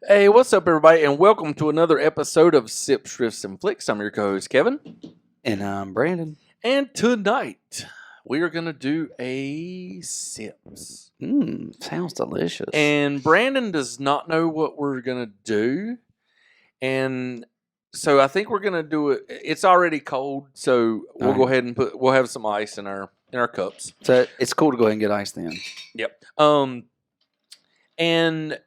Hey, what's up, everybody, and welcome to another episode of Sips, Riffs, and Flix. I'm your co-host, Kevin. And I'm Brandon. And tonight, we are going to do a Sips. Sounds delicious. And Brandon does not know what we're going to do. And so I think we're going to do it. It's already cold, so we'll go ahead and we'll have some ice in our cups. So it's cool to go ahead and get ice then. Yep. And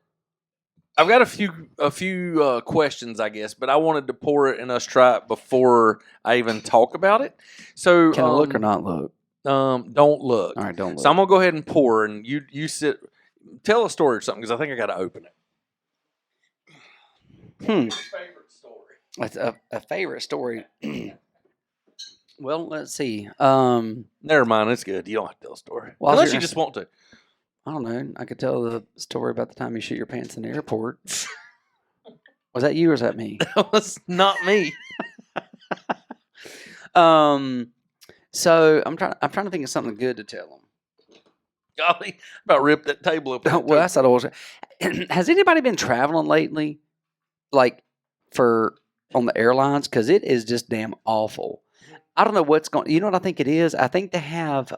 I've got a few questions, I guess, but I wanted to pour it and us try it before I even talk about it. So can I look or not look? Don't look. All right, don't look. So I'm gonna go ahead and pour, and you sit. Tell a story or something because I think I got to open it. Favorite story. It's a favorite story. Well, let's see. Never mind. It's good. You don't have to tell a story unless you just want to. I don't know. I could tell the story about the time you shit your pants in the airport. Was that you or was that me? That was not me. So I'm trying to think of something good to tell them. Golly, about ripped that table up. Well, that's not always. Has anybody been traveling lately, like on the airlines? Because it is just damn awful. I don't know what's going. You know what I think it is? I think they have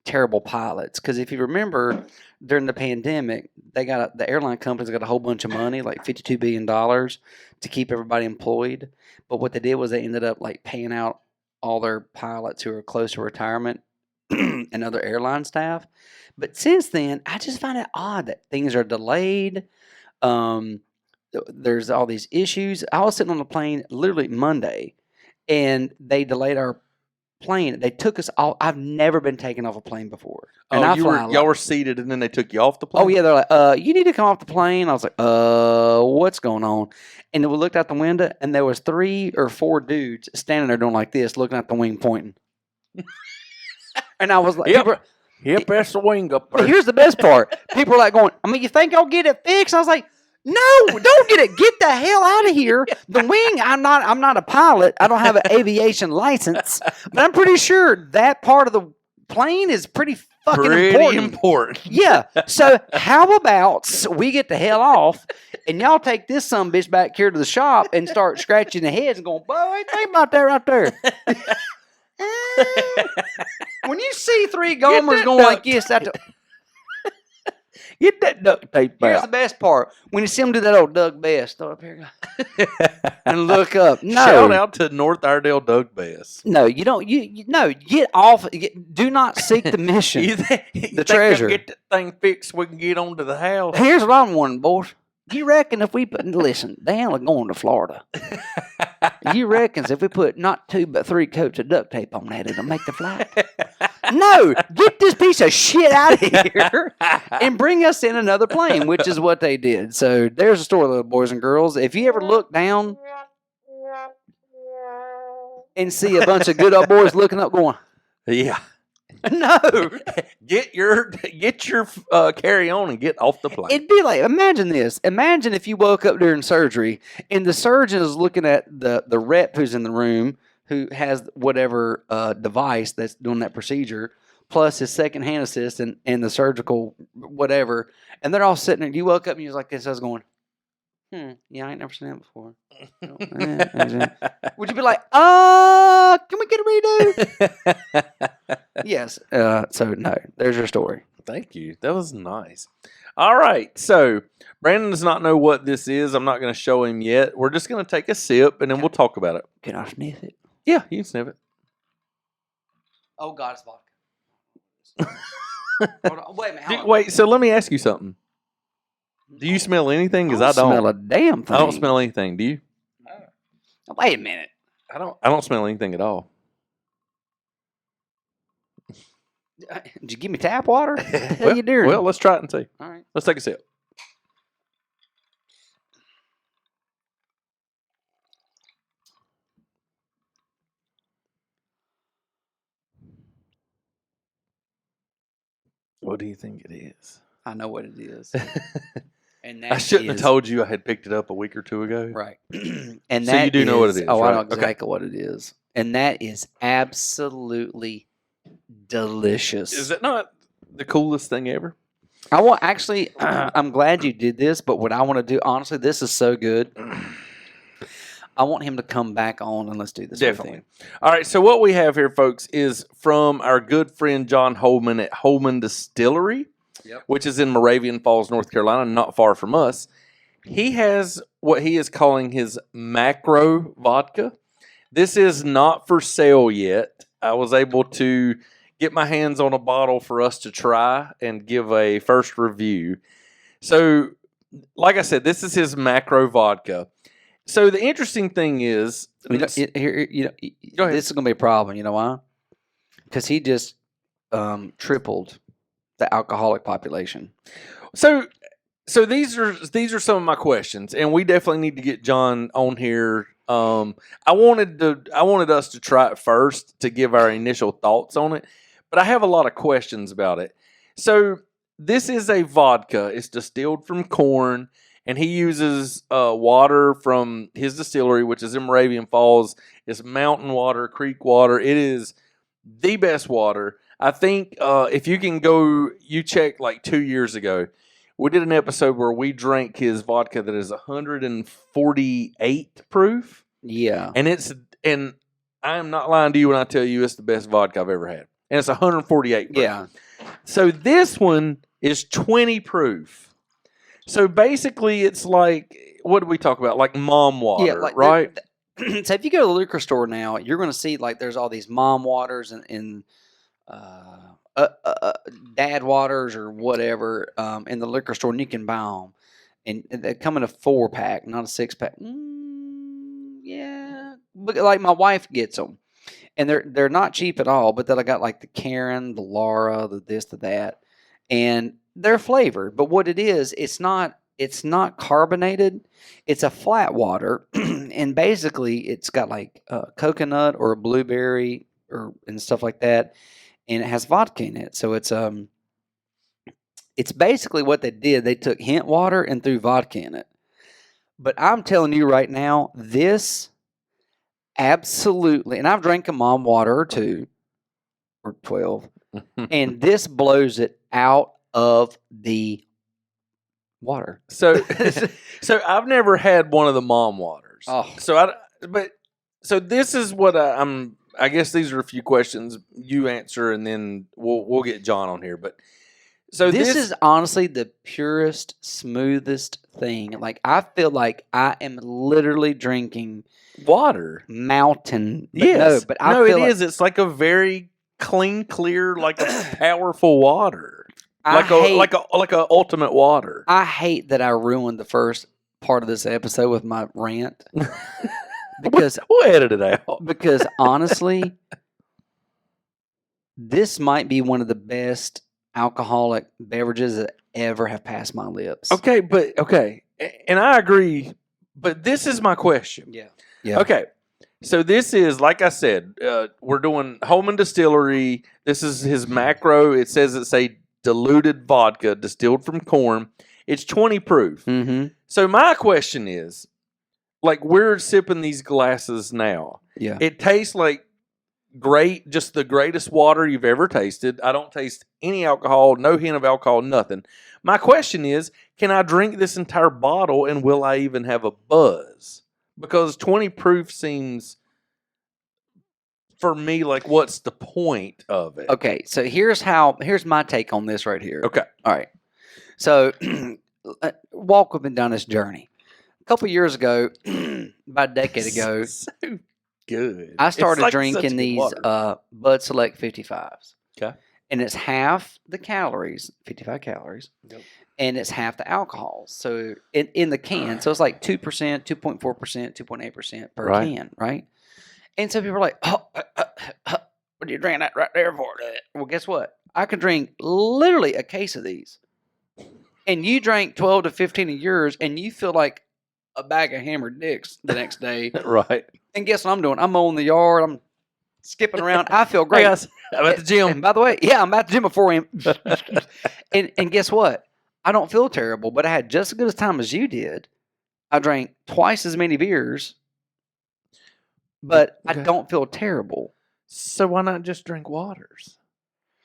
terrible pilots. Because if you remember, during the pandemic, the airline companies got a whole bunch of money, like $52 billion, to keep everybody employed. But what they did was they ended up like paying out all their pilots who are close to retirement and other airline staff. But since then, I just find it odd that things are delayed. There's all these issues. I was sitting on the plane literally Monday, and they delayed our plane. They took us all. I've never been taken off a plane before. And y'all were seated, and then they took you off the plane? Oh, yeah. They're like, you need to come off the plane. I was like, what's going on? And we looked out the window, and there was 3 or 4 dudes standing there doing like this, looking at the wing, pointing. And I was like, Yep, that's the wing up there. Here's the best part. People are like going, you think I'll get it fixed? I was like, no, don't get it. Get the hell out of here. The wing, I'm not a pilot. I don't have an aviation license. But I'm pretty sure that part of the plane is pretty fucking important. Yeah. So how about we get the hell off and y'all take this sumbitch back here to the shop and start scratching the heads and going, boy, think about that right there. When you see 3 gomers going like this, get that duct tape back. Here's the best part. When you see them do that old Doug Best, throw up here and look up. No. Shout out to North Iredale Doug Best. No, you don't. No, get off. Do not seek the mission. The treasure. Get that thing fixed so we can get on to the house. Here's what I'm wondering, boys. You reckon if we listen, they ain't going to Florida. You reckon if we put not 2 but 3 coats of duct tape on that, it'll make the flight? No, get this piece of shit out of here and bring us in another plane, which is what they did. So there's a story, little boys and girls. If you ever look down and see a bunch of good old boys looking up going, yeah. No. Get your carry on and get off the plane. It'd be like, imagine this. Imagine if you woke up during surgery and the surgeon is looking at the rep who's in the room who has whatever device that's doing that procedure, plus his second-hand assistant and the surgical whatever, and they're all sitting there. You woke up and you was like this. I was going, yeah, I ain't never seen that before. Would you be like, can we get a redo? Yes. So, no, there's your story. Thank you. That was nice. All right. So, Brandon does not know what this is. I'm not going to show him yet. We're just going to take a sip, and then we'll talk about it. Can I sniff it? Yeah, you can sniff it. Oh, God, it's vodka. Hold on. Wait a minute. Wait, so let me ask you something. Do you smell anything? Because I don't smell a damn thing. I don't smell anything. Do you? No. Wait a minute. I don't smell anything at all. Did you give me tap water? What the hell are you doing? Well, let's try it and see. All right. Let's take a sip. What do you think it is? I know what it is. And I shouldn't have told you I had picked it up a week or 2 ago. Right. And so you do know what it is. Oh, right? I know exactly what it is. And that is absolutely delicious. Is it not the coolest thing ever? I'm glad you did this, but what I want to do, honestly, this is so good. I want him to come back on and let's do this. Definitely. All right. So what we have here, folks, is from our good friend John Holman at Holman Distillery, which is in Moravian Falls, North Carolina, not far from us. He has what he is calling his macro vodka. This is not for sale yet. I was able to get my hands on a bottle for us to try and give a first review. So, like I said, this is his macro vodka. So the interesting thing is, go ahead. This is going to be a problem. You know why? Because he just tripled the alcoholic population. So these are some of my questions, and we definitely need to get John on here. I wanted us to try it first to give our initial thoughts on it, but I have a lot of questions about it. So this is a vodka. It's distilled from corn, and he uses water from his distillery, which is in Moravian Falls. It's mountain water, creek water. It is the best water. I think if you can go, you checked like 2 years ago. We did an episode where we drank his vodka that is 148 proof. Yeah. And I am not lying to you when I tell you it's the best vodka I've ever had. And it's 148 proof. Yeah. So this one is 20 proof. So basically it's like, what did we talk about? Like mom water, right? So if you go to the liquor store now, you're going to see like there's all these mom waters and dad waters or whatever in the liquor store, and you can buy them, and they come in a 4-pack, not a 6-pack. Yeah, but like my wife gets them, and they're not cheap at all. But then I got like the Karen, the Laura, the this, the that, and they're flavored. But what it is, it's not carbonated. It's a flat water, and basically it's got like coconut or a blueberry and stuff like that. And it has vodka in it. So it's basically what they did. They took hint water and threw vodka in it. But I'm telling you right now, this absolutely, and I've drank a mom water or 2 or 12, and this blows it out of the water. So I've never had one of the mom waters. Oh. So this is what I guess these are a few questions you answer, and then we'll get John on here. But so this is honestly the purest, smoothest thing. Like I feel like I am literally drinking water, mountain. Yes, but I feel it is. It's like a very clean, clear, like a powerful water, like a ultimate water. I hate that I ruined the first part of this episode with my rant. Because we'll edit it out. Because honestly, this might be one of the best alcoholic beverages that ever have passed my lips. Okay, and I agree. But this is my question. Yeah. Okay, so this is, like I said, we're doing Holman Distillery. This is his macro. It says it's a diluted vodka distilled from corn. It's 20 proof. Mm-hmm. So my question is, like, we're sipping these glasses now. Yeah. It tastes like great, just the greatest water you've ever tasted. I don't taste any alcohol, no hint of alcohol, nothing. My question is, can I drink this entire bottle and will I even have a buzz? Because 20 proof seems, for me, like, what's the point of it? Okay, so here's my take on this right here. Okay. All right. So, Walk, we've been down this journey. A couple years ago, about a decade ago, so good. I started drinking these Bud Select 55s. Okay. And it's half the calories, 55 calories, yep. And it's half the alcohol. So in the can, so it's like 2%, 2.4%, 2.8% per can, right? And so people are like, what are you drinking that right there for? Well, guess what? I could drink literally a case of these. And you drank 12 to 15 of yours, and you feel like a bag of hammered dicks the next day. Right. And guess what I'm doing? I'm mowing the yard. I'm skipping around. I feel great. Hey guys, I'm at the gym. And by the way, yeah, I'm at the gym before him. and guess what? I don't feel terrible, but I had just as good a time as you did. I drank twice as many beers, but I don't feel terrible. So why not just drink waters?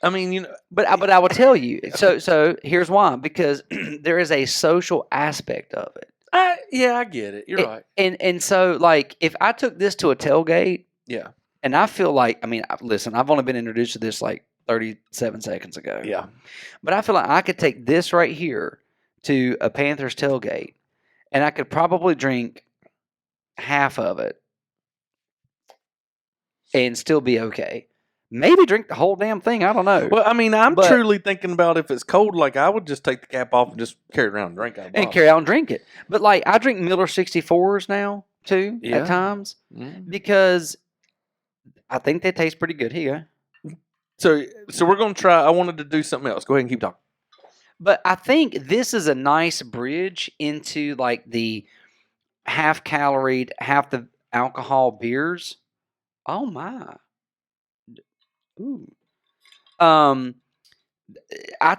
I mean, you know, But I will tell you. So here's why. Because there is a social aspect of it. I get it. You're right. And so like if I took this to a tailgate, Yeah. and I feel like listen, I've only been introduced to this like 37 seconds ago. Yeah. But I feel like I could take this right here to a Panthers tailgate, and I could probably drink half of it and still be okay. Maybe drink the whole damn thing. I don't know. Well, I mean, I'm truly thinking about if it's cold, like I would just take the cap off and just carry it around and drink out of the and bottle. carry out and drink it. But like I drink Miller 64s now too at times because I think they taste pretty good. Here you go. So we're gonna try. I wanted to do something else. Go ahead and keep talking. But I think this is a nice bridge into like the half caloried, half the alcohol beers. Oh my. Ooh. I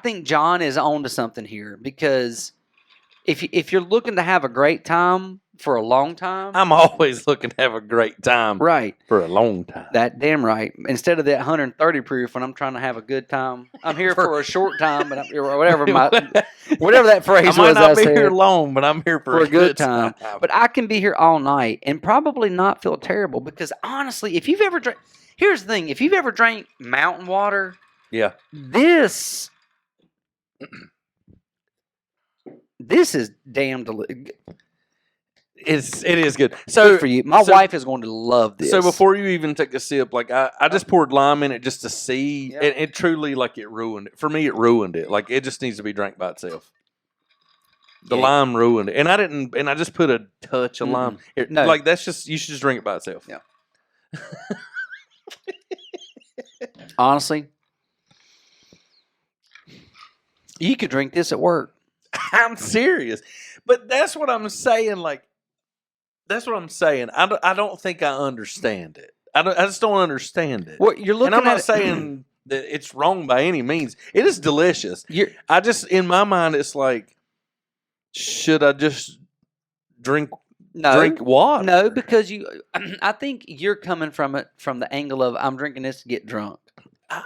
think John is on to something here because if you're looking to have a great time for a long time, I'm always looking to have a great time, right? For a long time. That damn right. Instead of that 130 proof, when I'm trying to have a good time, I'm here for a short time, but whatever that phrase I might was. not be here long, but I'm here for a good time. But I can be here all night and probably not feel terrible because honestly, if you've ever drank. Here's the thing: if you've ever drank mountain water, this is damn delicious. It is good. So good for you. My wife is going to love this. So before you even take a sip, like I just poured lime in it just to see, and it truly like it ruined it for me. It ruined it. Like it just needs to be drank by itself. The lime ruined it, and I didn't. And I just put a touch of lime. No, like that's just you should just drink it by itself. Yeah. Honestly, you could drink this at work. I'm serious, but that's what I'm saying. Like, that's what I'm saying. I don't think I understand it. I just don't understand it. What you're looking and I'm not at saying that it's wrong by any means. It is delicious. I just in my mind, it's like, should I just drink water? No, because I think you're coming from it from the angle of I'm drinking this to get drunk.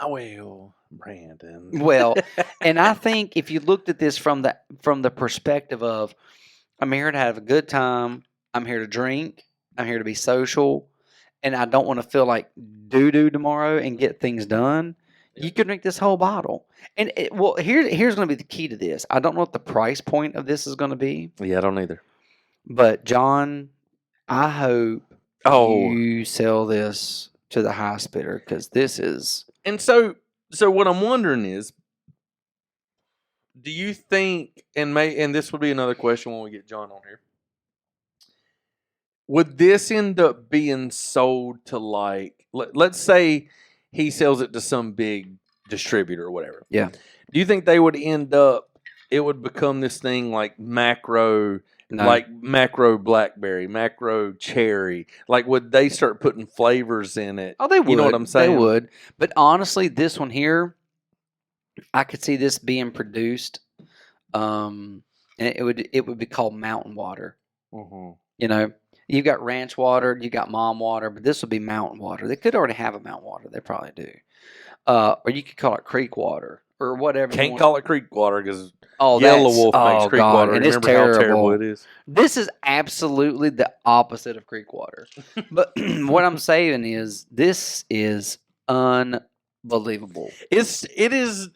Well, Brandon. Well, and I think if you looked at this from the perspective of I'm here to have a good time, I'm here to drink, I'm here to be social, and I don't want to feel like doo-doo tomorrow and get things done, you could drink this whole bottle. And here's going to be the key to this. I don't know what the price point of this is going to be. Yeah, I don't either. But John, I hope you sell this to the high bidder because this is. And so what I'm wondering is, do you think, and this would be another question when we get John on here, would this end up being sold to like, let's say he sells it to some big distributor or whatever. Yeah. Do you think they would it would become this thing like macro, like macro blackberry, macro cherry? Like, would they start putting flavors in it? Oh, they would. You know what I'm saying? They would. But honestly, this one here, I could see this being produced. And it would be called mountain water. Mm-hmm. You know, you got ranch water, you got mom water, but this would be mountain water. They could already have a mountain water. They probably do. Or you could call it creek water or whatever. Can't call it creek water because Yellow Wolf makes creek God, water. And Remember it's terrible. how terrible it is? This is absolutely the opposite of creek water. But what I'm saying is this is unbelievable. It is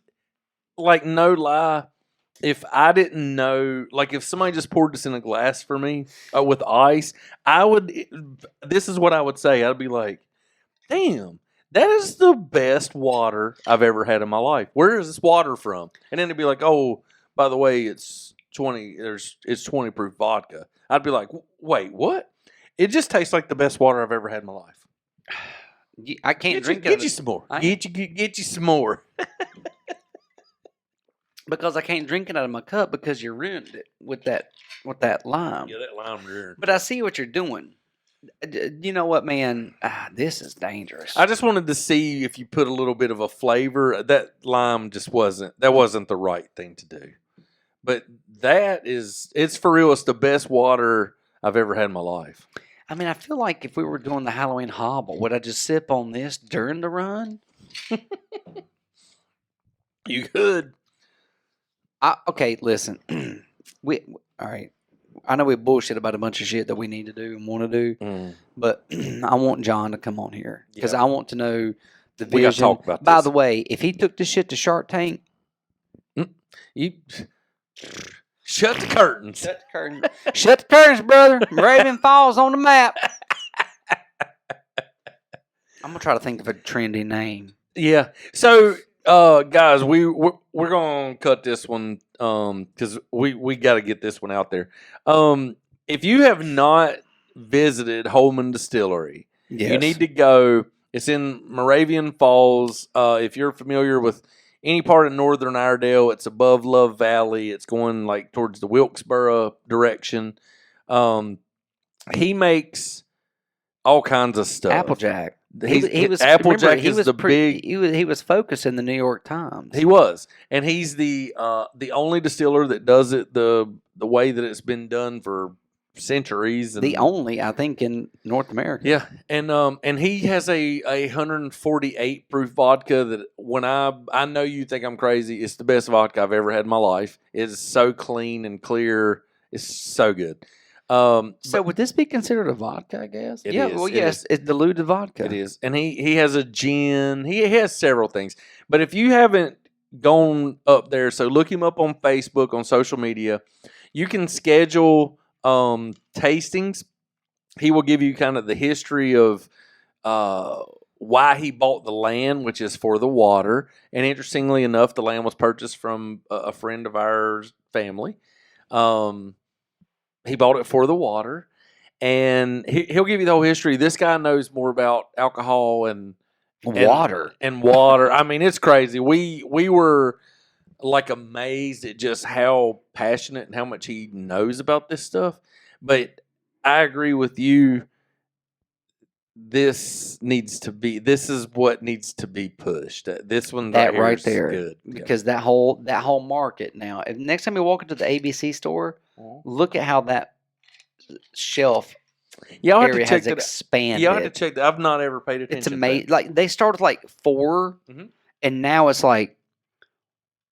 like no lie. If I didn't know, like if somebody just poured this in a glass for me with ice, this is what I would say. I'd be like, damn, that is the best water I've ever had in my life. Where is this water from? And then it'd be like, oh, by the way, it's 20 proof vodka. I'd be like, wait, what? It just tastes like the best water I've ever had in my life. I can't drink it. Get you some more. Get you some more. Because I can't drink it out of my cup because you ruined it with that lime. Yeah, that lime ruined. But I see what you're doing. You know what, man? This is dangerous. I just wanted to see if you put a little bit of a flavor. That lime just wasn't the right thing to do. But it's for real. It's the best water I've ever had in my life. I mean, I feel like if we were doing the Halloween hobble, would I just sip on this during the run? You could. Okay, listen. All right. I know we bullshit about a bunch of shit that we need to do and want to do, but I want John to come on here because I want to know the vision. We got to talk about By this. the way, if he took this shit to Shark Tank, you shut the curtains. Shut the curtains. Shut the curtains, brother. Raven Falls on the map. I'm gonna try to think of a trendy name. Yeah. So, guys, we're gonna cut this one because we got to get this one out there. If you have not visited Holman Distillery, you need to go. It's in Moravian Falls. If you're familiar with any part of northern Iredell, it's above Love Valley. It's going like towards the Wilkesboro direction. He makes all kinds of stuff. Applejack. He was Applejack is the big. He was focused in the New York Times. He was, and he's the only distiller that does it the way that it's been done for centuries. And, the only, I think, in North America. Yeah, and he has a 148 proof vodka that when I know you think I'm crazy, it's the best vodka I've ever had in my life. It is so clean and clear. It's so good. So would this be considered a vodka, I guess? It yeah, is, well, yes, it's diluted vodka. It is. And he has a gin. He has several things. But if you haven't gone up there, so look him up on Facebook, on social media. You can schedule tastings. He will give you kind of the history of why he bought the land, which is for the water. And interestingly enough, the land was purchased from a friend of ours family. He bought it for the water, and he'll give you the whole history. This guy knows more about alcohol and water. I mean, it's crazy. We were like amazed at just how passionate and how much he knows about this stuff. But I agree with you. This is what needs to be pushed. This one right there, good because that whole market now. If next time you walk into the ABC store, look at how that shelf area has expanded. Yeah, I have to check that. I've not ever paid attention. It's amazing. Like they started like 4, and now it's like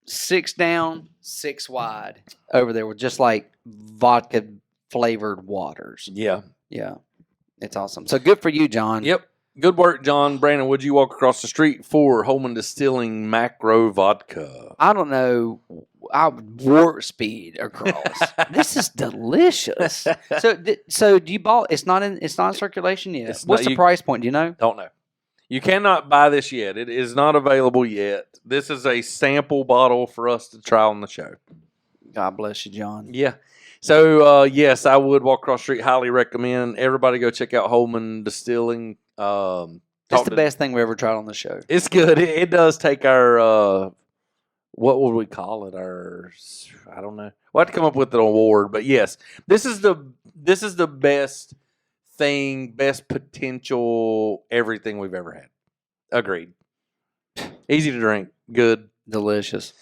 6 down, 6 wide over there with just like vodka flavored waters. Yeah. It's awesome. So good for you, John. Yep. Good work, John. Brandon, would you walk across the street for Holman Distilling Macro Vodka? I don't know. I would warp speed across. This is delicious. So do you bought? It's not in circulation yet. What's the price point? Do you know? Don't know. You cannot buy this yet. It is not available yet. This is a sample bottle for us to try on the show. God bless you, John. Yeah. So, yes, I would walk across the street. Highly recommend. Everybody go check out Holman Distilling. It's the best thing we ever tried on the show. It's good. It does take our, what would we call it? I don't know. We'll have to come up with an award. But, yes, this is the best thing, best potential, everything we've ever had. Agreed. Easy to drink. Good. Delicious.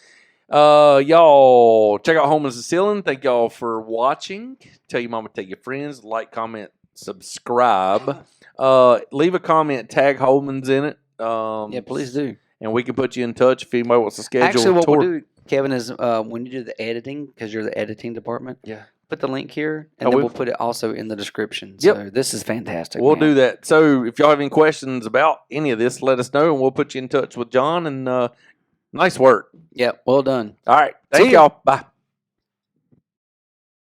Y'all check out Holman's Distilling. Thank y'all for watching. Tell your mama, tell your friends, like, comment, subscribe. Leave a comment, tag Holman's in it. Yeah, please do. And we can put you in touch if anybody wants to schedule Actually, what we'll do, Kevin, is when you do the editing, because you're the editing department, put the link here, and then we'll put it also in the description. So this is fantastic. We'll do that. So if y'all have any questions about any of this, let us know, and we'll put you in touch with John. And nice work. Yeah, well done. All right. Thank y'all. Bye.